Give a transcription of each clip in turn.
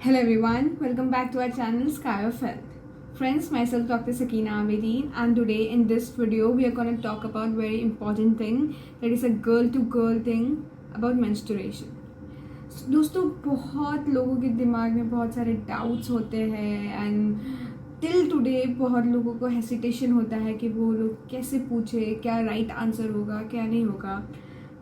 Hello everyone, welcome back to our channel Sky of Health. Friends, myself Dr. Sakina Abedin, and today in this video we are going to talk about very important thing, that is a girl to girl thing about menstruation. दोस्तों, बहुत लोगों के दिमाग में बहुत सारे doubts होते हैं एंड टिल टुडे बहुत लोगों को हेसिटेशन होता है कि वो लोग कैसे पूछे, क्या राइट आंसर होगा, क्या नहीं होगा.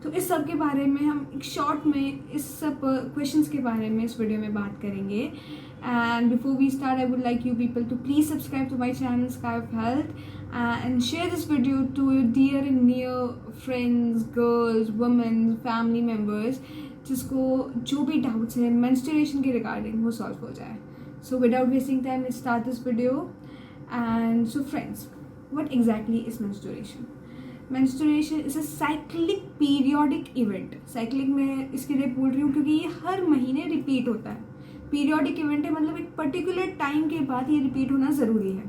तो इस सब के बारे में हम एक शॉर्ट में इस सब क्वेश्चंस के बारे में इस वीडियो में बात करेंगे. And before we start I would like you people to please subscribe to my channel sky of health and share this video to your dear and near friends, girls, women, family members, जिसको जो भी doubts हैं menstruation के regarding वो solve हो जाए. So without wasting time let's start this video. And so friends, what exactly is menstruation? Menstruation is a cyclic periodic event. Cyclic में इसके लिए बोल रही हूँ क्योंकि ये हर महीने रिपीट होता है. पीरियोडिक इवेंट है, मतलब एक पर्टिकुलर टाइम के बाद ये रिपीट होना ज़रूरी है.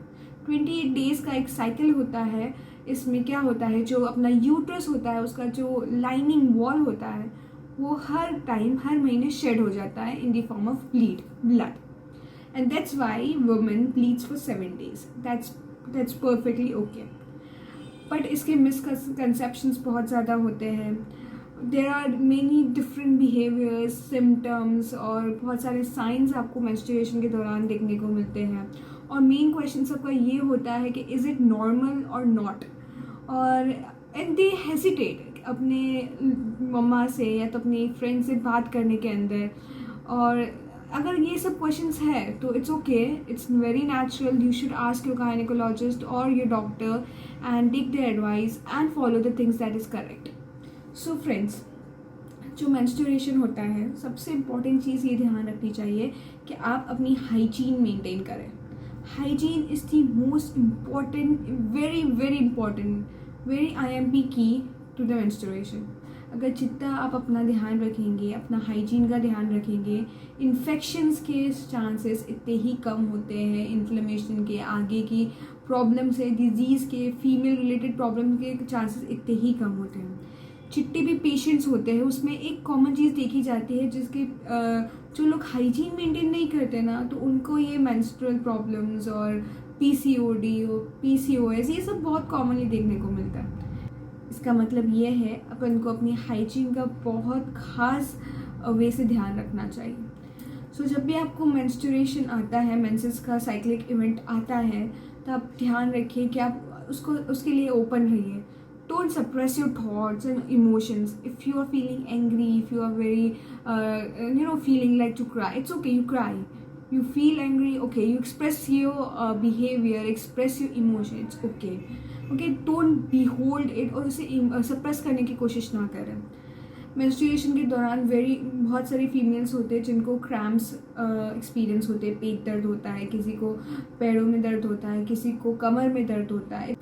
28 डेज़ का एक साइकिल होता है. इसमें क्या होता है, जो अपना यूट्रस होता है उसका जो लाइनिंग वॉल होता है वो हर टाइम हर महीने शेड हो जाता है in the form of blood. And that's why women bleeds for 7 days. That's perfectly okay. But इसके मिसकंसेप्शंस बहुत ज़्यादा होते हैं. There are many different behaviours, symptoms और बहुत सारे साइंस आपको मेंस्ट्रुएशन के दौरान देखने को मिलते हैं. और मेन क्वेश्चन सबका ये होता है कि इज़ इट नॉर्मल और नॉट. और एंड दे हेसिटेट अपने मम्मा से या तो अपनी फ्रेंड से बात करने के अंदर. और अगर ये सब क्वेश्चंस है तो it's okay, it's very natural. You should ask your gynaecologist और your doctor and take their advice and follow the things that is correct. So friends, जो मेंस्ट्रुएशन होता है सबसे इम्पॉर्टेंट चीज़ ये ध्यान रखनी चाहिए कि आप अपनी हाइजीन मेंटेन करें. Hygiene is the most important, very very important, very IMP की टू द मेंस्ट्रुएशन. अगर जितना आप अपना ध्यान रखेंगे, अपना हाइजीन का ध्यान रखेंगे, इन्फेक्शंस के चांसेस इतने ही कम होते हैं. इन्फ्लेमेशन के, आगे की प्रॉब्लम से, डिजीज़ के, फीमेल रिलेटेड प्रॉब्लम के चांसेस इतने ही कम होते हैं. जितने भी पेशेंट्स होते हैं उसमें एक कॉमन चीज़ देखी जाती है, जिसके जो लोग हाइजीन मेंटेन नहीं करते ना, तो उनको ये मेंस्ट्रुअल प्रॉब्लम्स और PCOD और PCOS ये सब बहुत कॉमनली देखने को मिलता है. इसका मतलब ये है अपन को अपनी हाइजीन का बहुत ख़ास वे से ध्यान रखना चाहिए. सो जब भी आपको मेंस्ट्रुएशन आता है, मेंसेस का साइक्लिक इवेंट आता है, तो आप ध्यान रखिए कि आप उसके लिए ओपन रहिए. Don't suppress your thoughts and emotions. If you are feeling angry, if you are very, feeling like to cry, it's okay, you cry. You feel angry, okay, you express your behavior, express your emotion, it's okay. Okay, don't behold it और उसे suppress करने की कोशिश ना करें. Menstruation के दौरान बहुत सारी फीमेल्स होते हैं जिनको क्रैम्प्स एक्सपीरियंस होते हैं. पेट दर्द होता है, किसी को पैरों में दर्द होता है, किसी को कमर में दर्द होता है.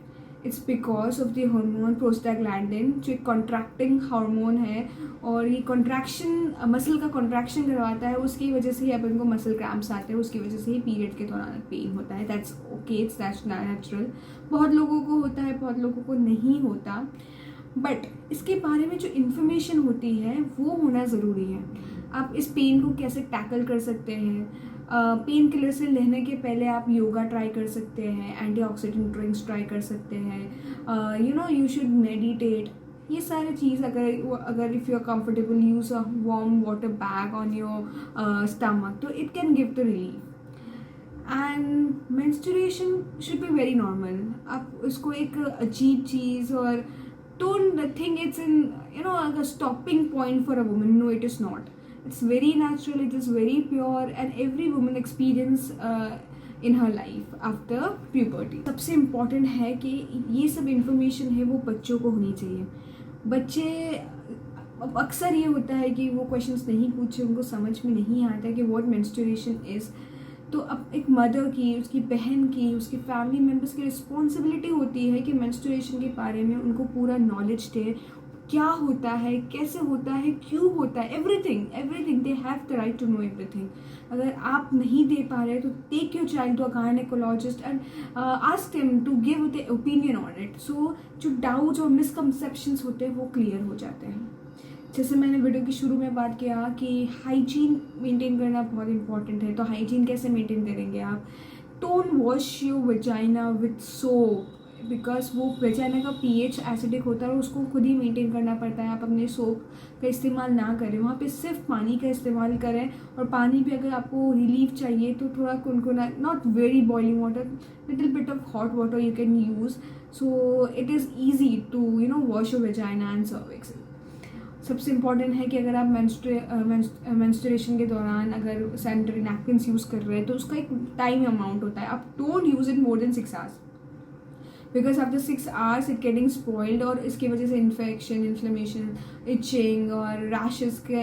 It's because of the hormone prostaglandin, जो एक कॉन्ट्रैक्टिंग हार्मोन है और ये कॉन्ट्रैक्शन मसल का कॉन्ट्रैक्शन करवाता है. उसकी वजह से ही अपन को मसल क्रैम्प्स आते हैं, उसकी वजह से ही पीरियड के दौरान पेन होता है. That's okay, that's natural. बहुत लोगों को होता है, बहुत लोगों को नहीं होता. बट इसके बारे में जो इन्फॉर्मेशन होती है वो होना ज़रूरी है. आप इस पेन को कैसे टैकल कर सकते हैं. पेन किलर से लेने के पहले आप योगा ट्राई कर सकते हैं, एंटीऑक्सीडेंट ड्रिंक्स ट्राई कर सकते हैं. You should meditate. ये सारी चीज़ अगर if you are comfortable, use a warm water bag on your stomach, तो it can give the relief. And menstruation should be very normal. आप उसको एक अजीब चीज़ और don't think it's like a stopping point for a woman. No, it is not. It's very natural, it is very pure, and every woman experience in her life after puberty. सबसे important है कि ये सब information है वो बच्चों को होनी चाहिए. बच्चे अक्सर ये होता है कि वो questions नहीं पूछे, उनको समझ में नहीं आता कि what menstruation is. तो अब एक मदर की, उसकी बहन की, उसकी फैमिली मेम्बर्स की रिस्पॉन्सिबिलिटी होती है कि मेंस्ट्रुएशन के बारे में उनको पूरा नॉलेज दे. क्या होता है, कैसे होता है, क्यों होता है, everything they have the right to know everything. अगर आप नहीं दे पा रहे तो take your child to a gynaecologist and ask him to give the opinion on it. So जो डाउट्स और मिसकंसेप्शंस होते हैं वो क्लियर हो जाते हैं. जैसे मैंने वीडियो की शुरू में बात किया कि हाइजीन मेंटेन करना बहुत इंपॉर्टेंट है। तो हाइजीन कैसे मेंटेन करेंगे आप? Don't wash your vagina with soap, because वो वेजाइना का पीएच एसिडिक होता है और उसको खुद ही मेंटेन करना पड़ता है। आप अपने सोप का इस्तेमाल ना करें, वहाँ पे सिर्फ पानी का इस्तेमाल करें। और पानी भी अगर आपको रिलीफ चाहिए तो थोड़ा कुनकुना, not very boiling water, little bit of hot water you can use, so it is easy to wash your vagina and cervix. सबसे इम्पॉर्टेंट है कि अगर आप मेंस्ट्रुएशन के दौरान अगर सैनिटरी नैपकिन्स यूज़ कर रहे हैं तो उसका एक टाइम अमाउंट होता है। आप don't use it more than 6 hours, because after 6 hours it getting spoiled, और इसकी वजह से इन्फेक्शन, इन्फ्लेमेशन, इचिंग और रैशेस के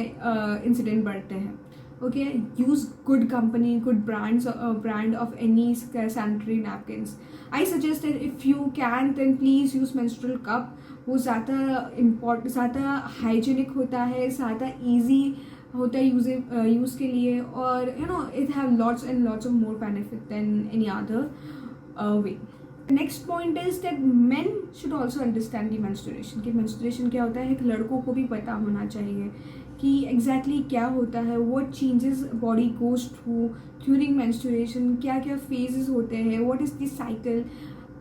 इंसिडेंट बढ़ते हैं। Okay, use good company, good brand of any sanitary napkins. I suggest that if you can then please use menstrual cup. वो ज़्यादा हाइजीनिक होता है, ज़्यादा ईजी होता है यूज़ के लिए, और it have lots and lots of more benefit than any other way. Next point is that men should also understand the menstruation, कि मेंस्ट्रुएशन क्या होता है। एक लड़कों को भी पता होना चाहिए कि एग्जैक्टली क्या होता है, what changes body goes through during menstruation, क्या क्या फेजेस होते हैं, व्हाट इज़ द साइकिल।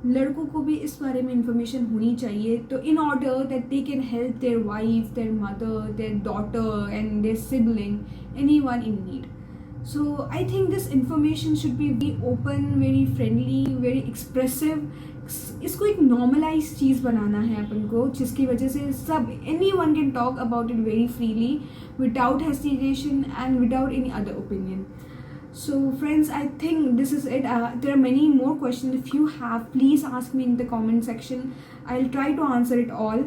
लड़कों को भी इस बारे में इंफॉर्मेशन होनी चाहिए, तो in order that they can help their wife, their mother, their daughter and their sibling, anyone in need. So I think this information should be very open, very friendly, very expressive. इसको एक normalise चीज़ बनाना है अपन को, जिसकी वजह से सब anyone can talk about it very freely without hesitation and without any other opinion. So friends, I think this is it. There are many more questions. If you have, please ask me in the comment section. I'll try to answer it all.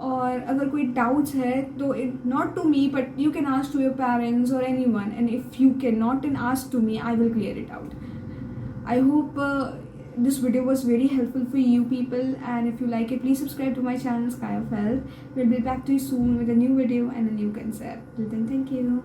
और अगर कोई doubts है तो it not to me but you can ask to your parents और any one, and if you can not and ask to me, I will clear it out. I hope this video was very helpful for you people, and if you like it, please subscribe to my channel Sky of Health. We'll be back to you soon with a new video and a new concept. Till then, thank you.